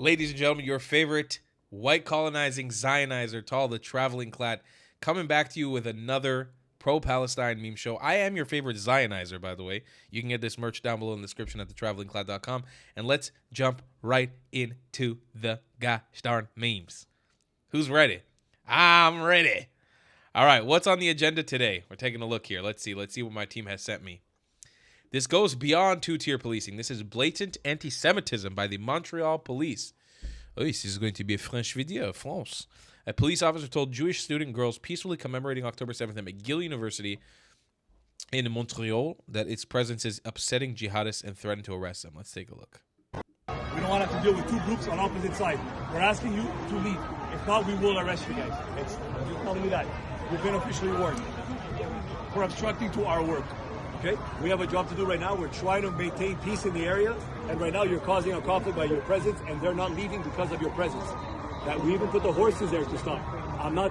Ladies and gentlemen, your favorite white colonizing Zionizer, Tall the Traveling Clad, coming back to you with another pro-Palestine meme show. I am your favorite Zionizer, by the way. You can get this merch down below in the description at thetravelingclad.com. And let's jump right into the gosh darn memes. Who's ready? I'm ready. All right, what's on the agenda today? We're taking a look here. Let's see what my team has sent me. This goes beyond two-tier policing. This is blatant anti-Semitism by the Montreal police. Oh, this is going to be a French video, France. A police officer told Jewish student girls peacefully commemorating October 7th at McGill University in Montreal that its presence is upsetting jihadists and threatened to arrest them. Let's take a look. We don't want to have to deal with two groups on opposite sides. We're asking you to leave. If not, we will arrest you guys. I'm just telling you that. We've been officially warned. We're obstructing to our work. Okay? We have a job to do right now. We're trying to maintain peace in the area, and right now you're causing a conflict by your presence, and they're not leaving because of your presence. That we even put the horses there to stop. I'm not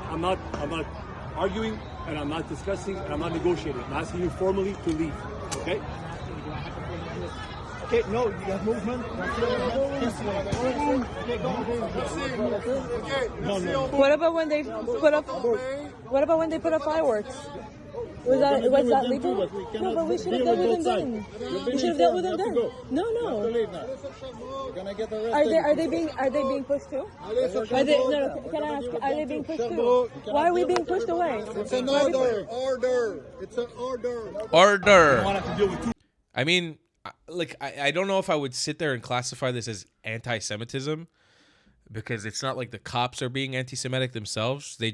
arguing, and I'm not discussing, and I'm not negotiating. I'm asking you formally to leave. Okay? Okay, no, you have movement. What about when they put up? What about when they put up fireworks? Was that legal? No, but we should have dealt with them then. We should have dealt with them then. No. Are they being pushed too? Can I ask? Are they being pushed too? Why are we being pushed away? It's an order. It's an order. I mean, I don't know if I would sit there and classify this as anti-Semitism, because it's not like the cops are being anti-Semitic themselves. There's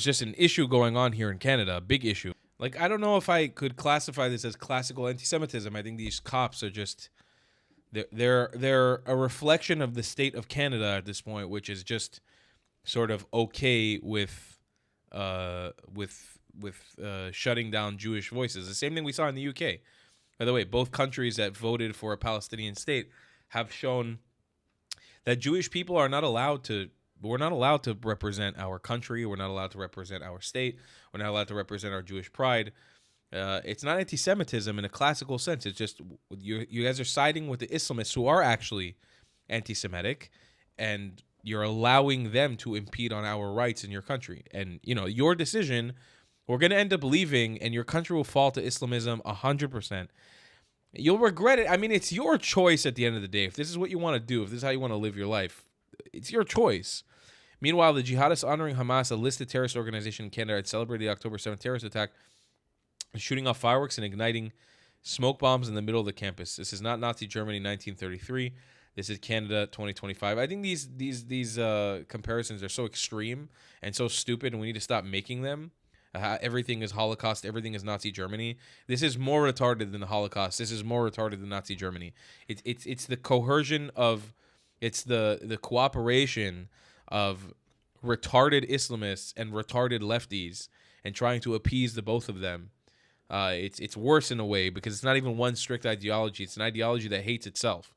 just an issue going on here in Canada, a big issue. Like, I don't know if I could classify this as classical anti-Semitism. I think these cops are just they're a reflection of the state of Canada at this point, which is just sort of okay with shutting down Jewish voices. The same thing we saw in the UK. By the way, both countries that voted for a Palestinian state have shown that Jewish people are not allowed to. We're not allowed to represent our country. We're not allowed to represent our state. We're not allowed to represent our Jewish pride. It's not anti-Semitism in a classical sense. It's just you guys are siding with the Islamists who are actually anti-Semitic, and you're allowing them to impede on our rights in your country. And, your decision, we're going to end up leaving, and your country will fall to Islamism 100%. You'll regret it. I mean, it's your choice at the end of the day. If this is what you want to do, if this is how you want to live your life, it's your choice. Meanwhile, the jihadists honoring Hamas, a listed terrorist organization in Canada, had celebrated the October 7th terrorist attack, shooting off fireworks and igniting smoke bombs in the middle of the campus. This is not Nazi Germany 1933. This is Canada 2025. I think these comparisons are so extreme and so stupid, and we need to stop making them. Everything is Holocaust. Everything is Nazi Germany. This is more retarded than the Holocaust. This is more retarded than Nazi Germany. It's the coercion of... It's the cooperation of retarded Islamists and retarded lefties and trying to appease the both of them. It's worse in a way because it's not even one strict ideology. It's an ideology that hates itself.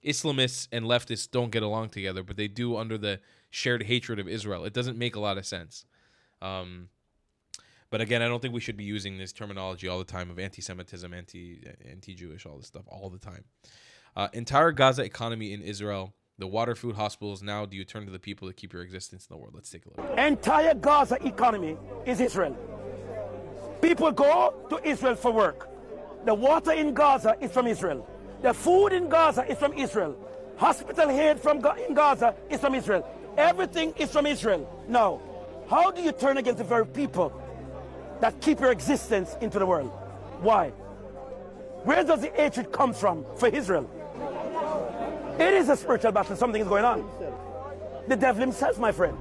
Islamists and leftists don't get along together, but they do under the shared hatred of Israel. It doesn't make a lot of sense. But again, I don't think we should be using this terminology all the time of anti-Semitism, anti-Jewish, all this stuff all the time. Entire Gaza economy in Israel. The water, food, hospitals. Now do you turn to the people to keep your existence in the world? Let's take a look. Entire Gaza economy is Israel. People go to Israel for work. The water in Gaza is from Israel. The food in Gaza is from Israel. Hospital aid in Gaza is from Israel. Everything is from Israel. Now, how do you turn against the very people that keep your existence into the world? Why? Where does the hatred come from for Israel? It is a spiritual battle. Something is going on. The devil himself, my friend.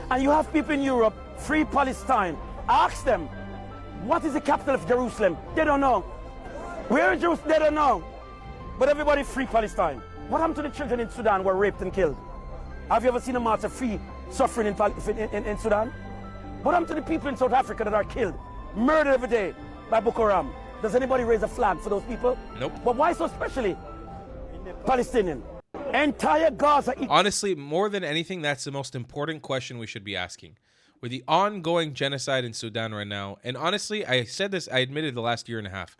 And you have people in Europe, free Palestine. Ask them, what is the capital of Jerusalem? They don't know. Where is Jerusalem? They don't know. But everybody free Palestine. What happened to the children in Sudan who were raped and killed? Have you ever seen a march of free suffering in Sudan? What happened to the people in South Africa that are killed, murdered every day by Boko Haram? Does anybody raise a flag for those people? Nope. But why so specially Palestinian? Entire Gaza. Honestly, more than anything, that's the most important question we should be asking. With the ongoing genocide in Sudan right now, and honestly, I said this, I admitted the last year and a half,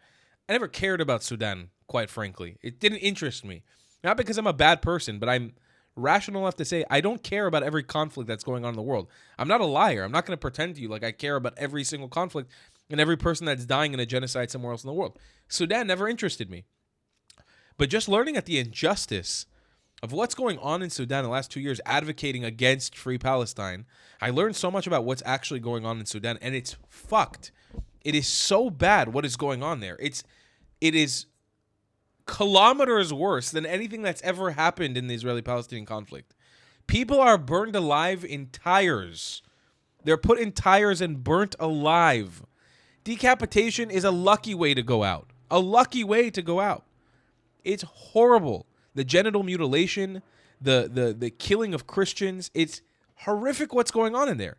I never cared about Sudan, quite frankly. It didn't interest me. Not because I'm a bad person, but I'm rational enough to say I don't care about every conflict that's going on in the world. I'm not a liar. I'm not going to pretend to you like I care about every single conflict and every person that's dying in a genocide somewhere else in the world. Sudan never interested me. But just learning at the injustice of what's going on in Sudan in the last 2 years, advocating against free Palestine, I learned so much about what's actually going on in Sudan, and it's fucked. It is so bad what is going on there. It is kilometers worse than anything that's ever happened in the Israeli-Palestinian conflict. People are burned alive in tires. They're put in tires and burnt alive. Decapitation is a lucky way to go out. A lucky way to go out. It's horrible. The genital mutilation, the killing of Christians. It's horrific what's going on in there.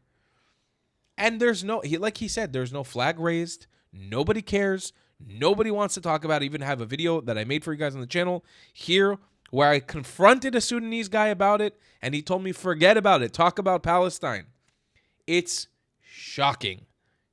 And there's no, like he said, there's no flag raised. Nobody cares. Nobody wants to talk about it. I even have a video that I made for you guys on the channel here where I confronted a Sudanese guy about it, and he told me, forget about it. Talk about Palestine. It's shocking.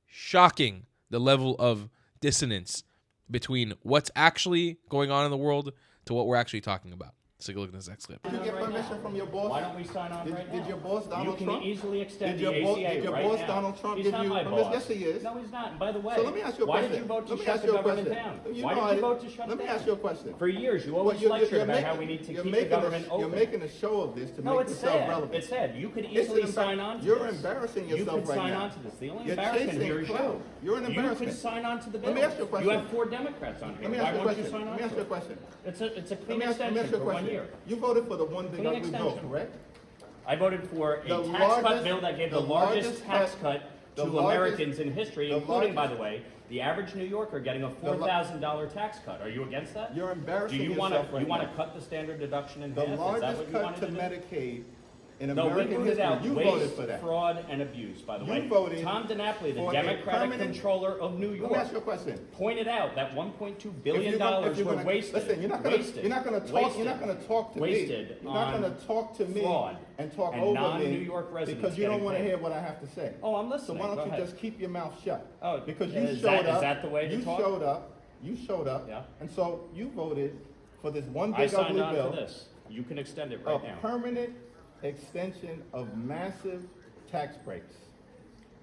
Shocking the level of dissonance between what's actually going on in the world to what we're actually talking about. Let's take a look at this next clip. Did you get permission from your boss? Why don't we sign on right now? Did your boss, Donald You Trump? can easily extend Did your the boss- ACA did your right boss, now. Donald Trump, He's give not you my permission? boss. Yes, he is. No, he's not. And by the way, So let me ask you a why question. did you vote to Let me shut ask the you a government question. down? You Why know did you I- vote to shut Let it me down? ask you a question. For years, you Well, always lectured about how we need to you're keep the making government You're open. making a show of this to No, make it's yourself sad. relevant. It's sad. You could It's easily an sign on to You're this. embarrassing You yourself could right sign now. on to this. The only You're embarrassment chasing here is clout. you. You're an You embarrassment. could sign on to the bill. Let me ask you a question. You have 4 Democrats on here. Let me Why ask you a won't you question. sign on Let me ask to you a it? question. It's a Let clean me ask extension you a for 1 question. year. You voted for the one big Clean ugly bill, extension. correct? I voted for a The tax cut largest- bill that gave the the largest largest tax cut- cut the to largest- Americans in history, the including, by largest- the way, the average New Yorker getting a $4,000 tax cut. Are you against that? You're embarrassing Do you yourself want right to now. cut the standard deduction in The half? Is that largest what you cut wanted to to do? Medicaid in No, we American rooted history. out You voted waste, for that. fraud, and abuse, by the You way. voted Tom DiNapoli, the for a Democratic permanent- controller of New Let me York, ask you a question. pointed out that $1.2 If billion you're were gonna- wasted. Listen, you're not going to wasted, talk. You're not going to talk to wasted me. You're not on going to talk to me fraud and talk and over non-New me York residents because you don't getting want to paid. hear what I have to say. Oh, I'm So listening. why Go don't you ahead. just keep your mouth shut? Oh, because you is showed that- up. is that the way to you talk? showed up. You showed up. Yeah. And so you voted for this one I big signed ugly on bill. for this. You can extend it A right now. permanent extension of massive tax breaks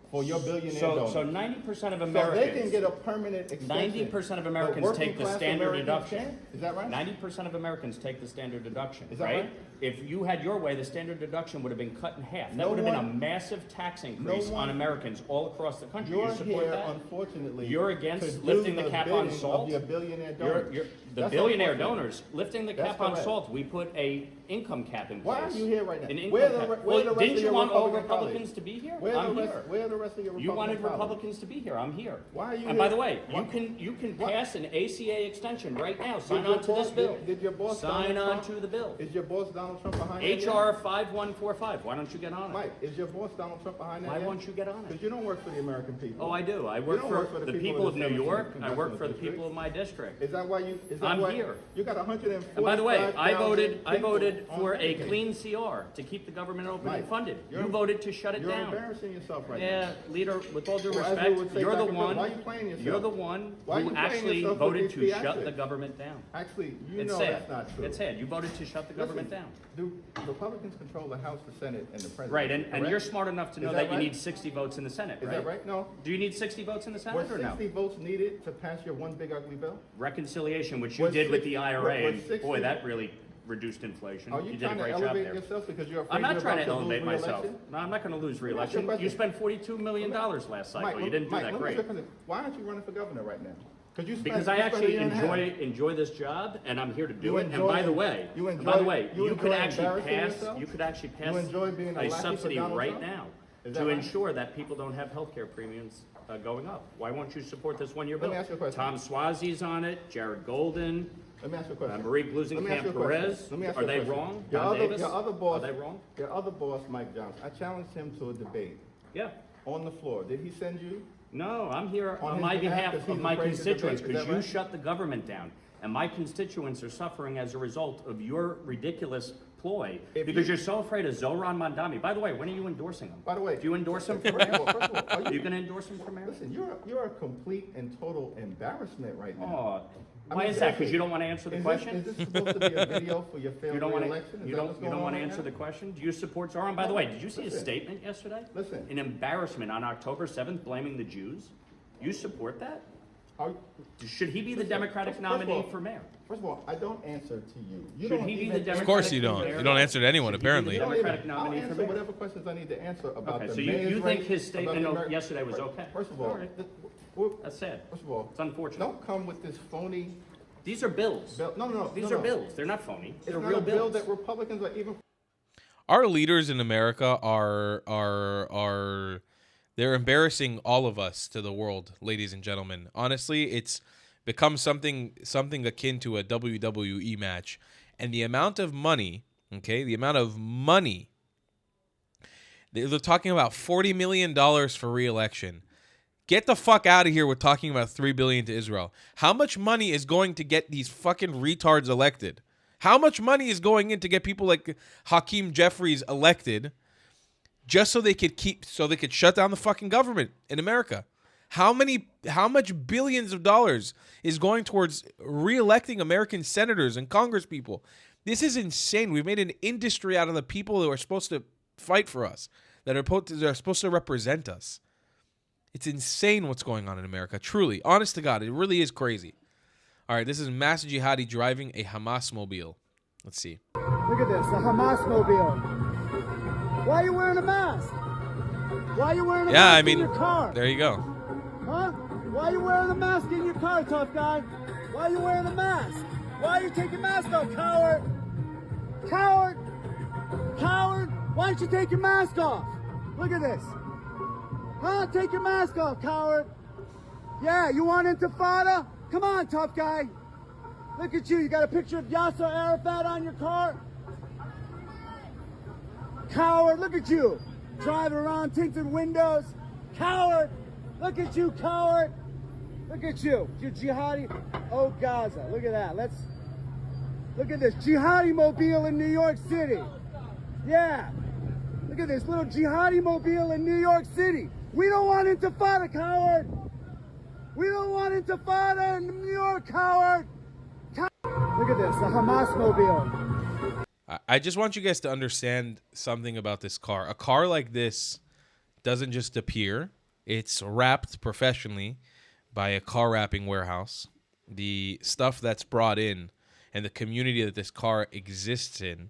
for your billionaire donors. So 90% of So Americans. they can get a permanent extension. 90% of but Americans working take the class standard Americans deduction. can't? Is that right? 90% of Americans take the standard deduction. Is that right? right? If you had your way, the standard deduction would have been cut in half. That No would have been a one- massive tax increase one- on Americans all across the country. You're You support here, that? unfortunately. You're against to do lifting the cap on bidding salt? Of your billionaire You're, donors. the That's billionaire unfortunate. donors lifting the That's cap on correct. salt. We put a income cap in place. Why are you here right now? An income Where the cap. re- where Well, the rest didn't of you your want all Republican Republicans colleagues? to be here? Where I'm the rest, here. Where the rest of your Republican You wanted colleagues? Republicans to be here. I'm here. Why are you And by here? the way, Why- you can Why- pass an ACA extension right now. Sign your on to this boss- bill. Did your boss Sign Donald on Trump- to the bill. Is your boss Donald Trump behind that? yet? HR 5145. Why don't you get on it? Mike, is your boss Donald Trump behind that? Why yet? won't you get on Because it? you don't work for the American people. Oh, I do. I work don't for, work for the the people people of of the New 17th York. I work congressional for the district. people of my district. Is that why you? Is that I'm why here. You got 145. And by the way, I voted people for on a Medicaid. clean CR to keep the government open and Mike, funded. you're- You voted to shut it You're down. embarrassing yourself right Yeah, now. leader, with all due Well, as we respect, would say you're the back in the- one. why are you playing yourself? You're the one Why are you who playing actually yourself with voted these to shut theatrics? the government down. Actually, you It's know sad. that's not true. It's sad. You voted to shut the government Listen, down. Do Republicans control the House, the Senate, and the President? Right, and correct? you're smart enough to know Is that, that you right? need 60 votes in the Senate, Is right? that right? No. Do you need 60 votes in the Were Senate or no? 60 votes needed to pass your one big ugly bill? Reconciliation, which you Was did with six- the IRA, was and 60 boy, that really reduced inflation. Are you, did a trying to great job elevate there. yourself because you're afraid I'm not you're trying about to lose elevate myself. re-election? No, I'm not going to lose me ask you a re-election. You question. spent $42 million last cycle. Mike, You didn't do Mike, that let me great. ask you a question. Why aren't you running for governor right now? You spent- Because I you spent a actually year and a half. enjoy this job, and I'm here to do You it. And enjoy- by the way, you and by the enjoy- way, you you enjoy could actually embarrassing pass. yourself? You could actually pass You enjoy being a lackey for subsidy Donald right Trump? now Is that to right? ensure that people don't have health care premiums going up. Why won't you support this one-year Let bill? me ask you a question. Tom Swazi's on it. Jared Golden. Let me ask you a question. Marie Let me ask you a Blusenkamp question. Perez. Let me ask Are you a they question. wrong? Your Don other, Davis? your other boss, Are they wrong? Your other boss, Mike Johnson. I challenged him to a debate Yeah. on the floor. Did he send you? No, I'm here On on his my behalf, behalf 'cause of he's my afraid to constituents, debate, is because that you right? shut the government down. And my constituents are suffering as a result of your ridiculous ploy, If because you- you're so afraid of Zohran Mandami. By the way, when are you endorsing him? By the way, Do you endorse him for First mayor? of all, are Are you going to endorse him for mayor? Listen, you're a complete and total embarrassment right now. Oh, Why is that? Because you don't want to answer the question? Is this supposed to be a video for your failed You don't want re-election? to. You don't want to answer the question. Do you support Zoran? By the way, did you see his statement yesterday? Listen. An embarrassment on October 7th, blaming the Jews. You support that? Should he be the Democratic nominee for mayor? First of all, I don't answer to you. Should he be the Democratic? Of course you don't. You don't answer to anyone, apparently. Democratic nominee I'll for answer mayor. whatever questions I need to answer about Okay, the so mayor's you think race, his about statement the Ameri- yesterday was okay? First of all, All right. That's sad. First of all, It's unfortunate. don't come with this phony These are bills. bill. No. These are bills. They're not phony. It's They're not real a bill bills. that Republicans are even. Our leaders in America are they're embarrassing all of us to the world, ladies and gentlemen. Honestly, it's become something akin to a WWE match. And the amount of money, they're talking about $40 million for re-election. Get the fuck out of here with talking about $3 billion to Israel. How much money is going to get these fucking retards elected? How much money is going in to get people like Hakeem Jeffries elected just so they could shut down the fucking government in America? How much billions of dollars is going towards re-electing American senators and congresspeople? This is insane. We've made an industry out of the people who are supposed to fight for us, that are supposed to represent us. It's insane what's going on in America. Truly, honest to God, it really is crazy. All right, this is Mass Jihadi driving a Hamas mobile. Let's see. Look at this, a Hamas mobile. Why are you wearing a mask? Why are you wearing a mask in your car? There you go. Huh? Why are you wearing a mask in your car, tough guy? Why are you wearing a mask? Why are you taking your mask off, coward? Coward! Coward! Why don't you take your mask off? Look at this. Huh? Take your mask off, coward. Yeah, you want intifada? Come on, tough guy. Look at you. You got a picture of Yasser Arafat on your car? Coward, look at you. Driving around tinted windows. Coward. Look at you, coward. Look at you. You jihadi. Oh, Gaza. Look at that. Look at this. Jihadi mobile in New York City. Yeah. Look at this little jihadi mobile in New York City. We don't want intifada, coward. We don't want intifada in New York, coward. Look at this, a Hamas mobile. I just want you guys to understand something about this car. A car like this doesn't just appear. It's wrapped professionally by a car wrapping warehouse. The stuff that's brought in and the community that this car exists in,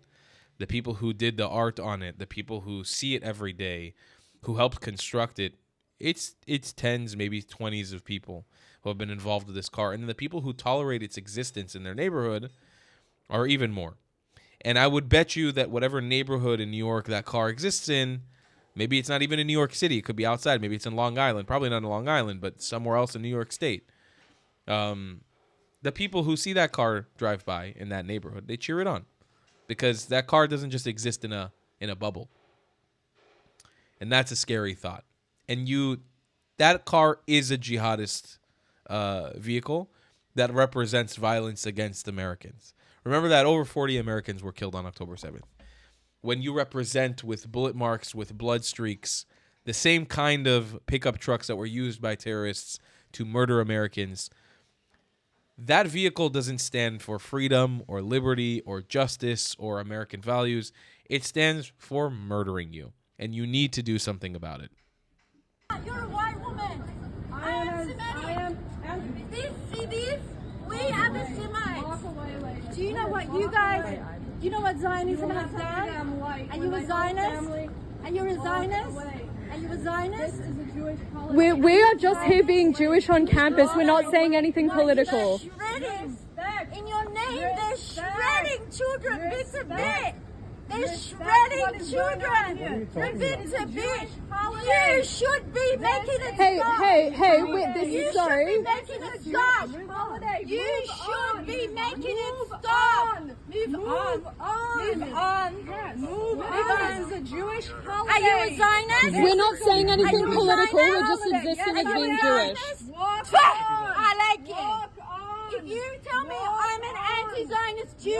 the people who did the art on it, the people who see it every day, who helped construct it, it's tens, maybe 20s of people who have been involved with this car. And the people who tolerate its existence in their neighborhood are even more. And I would bet you that whatever neighborhood in New York that car exists in, maybe it's not even in New York City. It could be outside. Maybe it's in Long Island. Probably not in Long Island, but somewhere else in New York State. The people who see that car drive by in that neighborhood, they cheer it on. Because that car doesn't just exist in a bubble. And that's a scary thought. And that car is a jihadist vehicle that represents violence against Americans. Remember that over 40 Americans were killed on October 7th. When you represent with bullet marks, with blood streaks, the same kind of pickup trucks that were used by terrorists to murder Americans, that vehicle doesn't stand for freedom or liberty or justice or American values. It stands for murdering you. And you need to do something about it. You're a white woman. I am Semitic. These, we are the Semites. Do you know what you guys, do you know what Zionism has done? Are you a Zionist? Are you a Zionist? Are you a Zionist? We are just here being Jewish on campus. We're not saying anything political. They're shredding. In your name, they're shredding children bit to bit. They're shredding children bit to bit. You should be making it stop. Hey, wait, this You is sorry. should be making it stop. You should be making it stop. Move on. This is a Jewish holiday. Are you a Zionist? We're not saying anything Are you a political. We're Zionist? just existing as Are you being a Jewish. Zionist? I like it. If you tell me I'm an anti-Zionist Jew,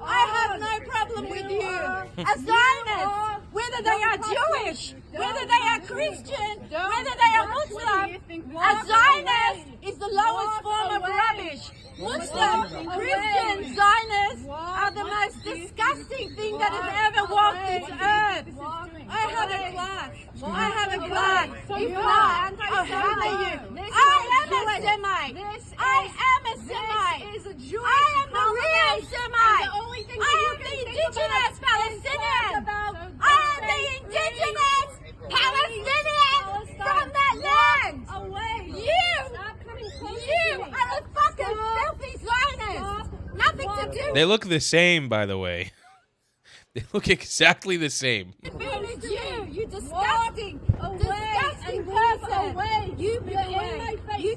I have no problem with you. A Zionist with whether they are Jewish, whether they are Christian, whether they are Muslim, a Zionist is the lowest form of rubbish. Muslim, Christian, Zionists are the most disgusting thing that has ever walked this earth. I have a plaque. I have a plaque. If not, I'll hammer you. I am a Semite. I am a Semite. I am the real Semite. I am the indigenous Palestinian. I am the indigenous Palestinian from that land. You are a fucking filthy Zionist. Nothing to do. They look the same, by the way. They look exactly the same. You disgusting, disgusting person. You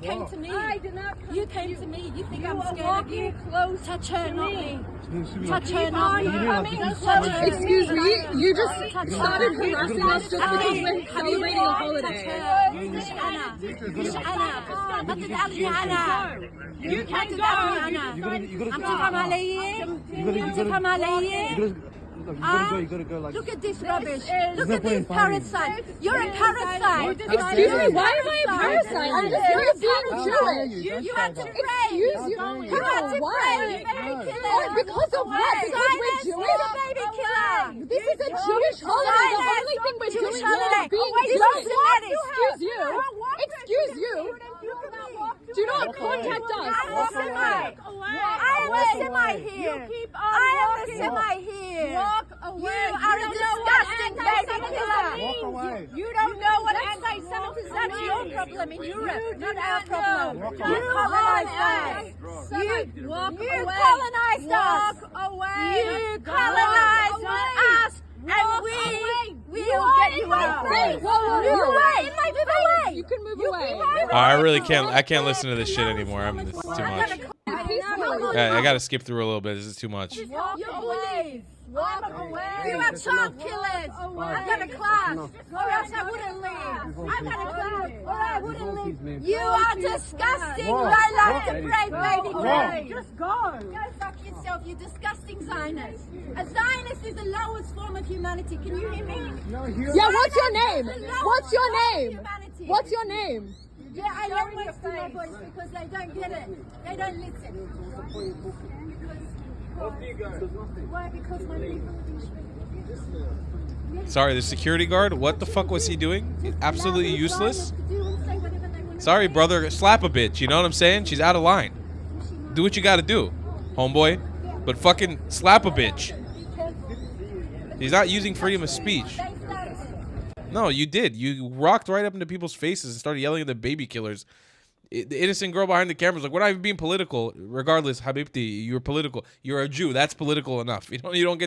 came to me. I did not come. You came to me. You think I'm scared of you? Touch her, not me. Touch her, not me. Excuse me, you just started harassing us just because we're celebrating a holiday. You can go. Look at this rubbish. Look at this parasite. You're a parasite. Excuse me, why am I a parasite? I'm just here being Jewish. You had to pray. Excuse you. You had to pray. Oh, because of what? Because we're Jewish? Baby killer. This is a Jewish holiday. The only thing we're doing here is being Jewish. Excuse you. Excuse you. Do not contact us. I am a Semite here. I am a Semite here. Walk away. You are a disgusting baby killer. You don't know what anti-Semitism is. That's your problem in Europe, not our problem. You colonized us. You colonized us. You colonized us. And we will get you out. Move away. You can move away. I can't listen to this shit anymore. This is too much. I gotta skip through a little bit. This is too much. You're bullies. Walk away. You are child killers. I've got a class, or else I wouldn't leave. I've got a class, or I wouldn't leave. You are disgusting. I like to pray, baby boy. Just go. Go fuck yourself, you disgusting Zionist. A Zionist is the lowest form of humanity. Can you hear me? Yeah, what's your name? What's your name? What's your name? Yeah, I don't waste my voice because they don't get it. They don't listen. Why? Because my people Sorry, the security guard? What the fuck was he doing? Absolutely useless? Sorry, brother. Slap a bitch. You know what I'm saying? She's out of line. Do what you gotta do, homeboy. But fucking slap a bitch. He's not using freedom of speech. No, you did. You rocked right up into people's faces and started yelling at the baby killers. The innocent girl behind the camera was like, "We're not even being political. Regardless, Habibti, you're political. You're a Jew. That's political enough. You don't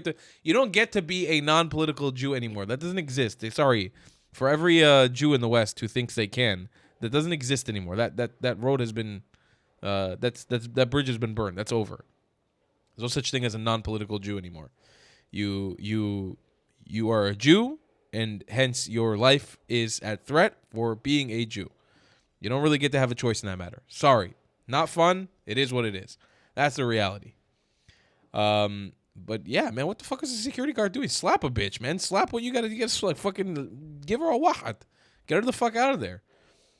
get to be a non-political Jew anymore. That doesn't exist. Sorry, for every Jew in the West who thinks they can, that doesn't exist anymore. That road has been, that bridge has been burned. That's over. There's no such thing as a non-political Jew anymore. You are a Jew, and hence your life is at threat for being a Jew. You don't really get to have a choice in that matter. Sorry. Not fun. It is what it is. That's the reality. But yeah, man, what the fuck is the security guard doing? Slap a bitch, man. Slap what you gotta like fucking give her a wahat. Get her the fuck out of there.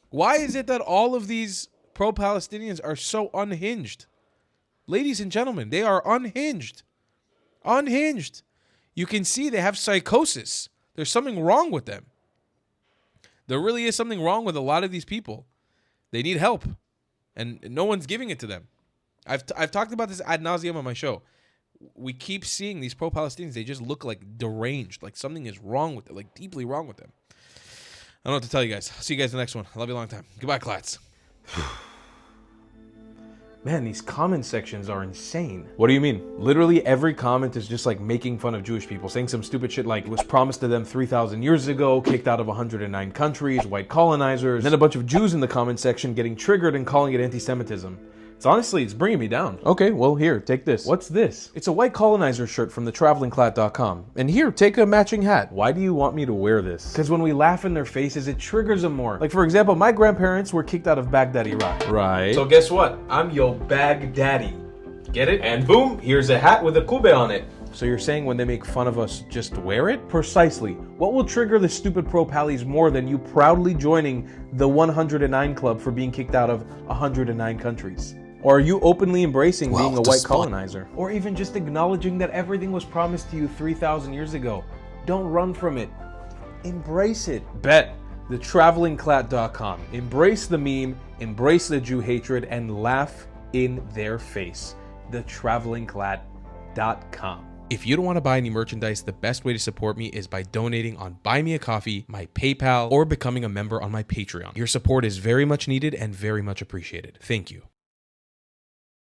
Why is it that all of these pro-Palestinians are so unhinged? Ladies and gentlemen, they are unhinged. Unhinged. You can see they have psychosis. There's something wrong with them. There really is something wrong with a lot of these people. They need help, and no one's giving it to them. I've talked about this ad nauseum on my show. We keep seeing these pro-Palestinians. They just look like deranged, like something is wrong with it, like deeply wrong with them. I don't know what to tell you guys. I'll see you guys in the next one. I love you a long time. Goodbye, Klats. Man, these comment sections are insane. What do you mean? Literally every comment is just like making fun of Jewish people, saying some stupid shit like it was promised to them 3,000 years ago, kicked out of 109 countries, white colonizers, and then a bunch of Jews in the comment section getting triggered and calling it anti-Semitism. It's bringing me down. Okay, well here, take this. What's this? It's a white colonizer shirt from thetravelingclat.com. And here, take a matching hat. Why do you want me to wear this? Because when we laugh in their faces, it triggers them more. Like for example, my grandparents were kicked out of Baghdad, Iraq. Right. So guess what? I'm your Baghdaddy. Get it? And boom, here's a hat with a kube on it. So you're saying when they make fun of us, just wear it? Precisely. What will trigger the stupid pro-pallies more than you proudly joining the 109 club for being kicked out of 109 countries? Or are you openly embracing being a white colonizer? Or even just acknowledging that everything was promised to you 3,000 years ago? Don't run from it. Embrace it. Bet. TheTravelingClat.com. Embrace the meme, embrace the Jew hatred, and laugh in their face. TheTravelingClat.com. If you don't want to buy any merchandise, the best way to support me is by donating on Buy Me a Coffee, my PayPal, or becoming a member on my Patreon. Your support is very much needed and very much appreciated. Thank you.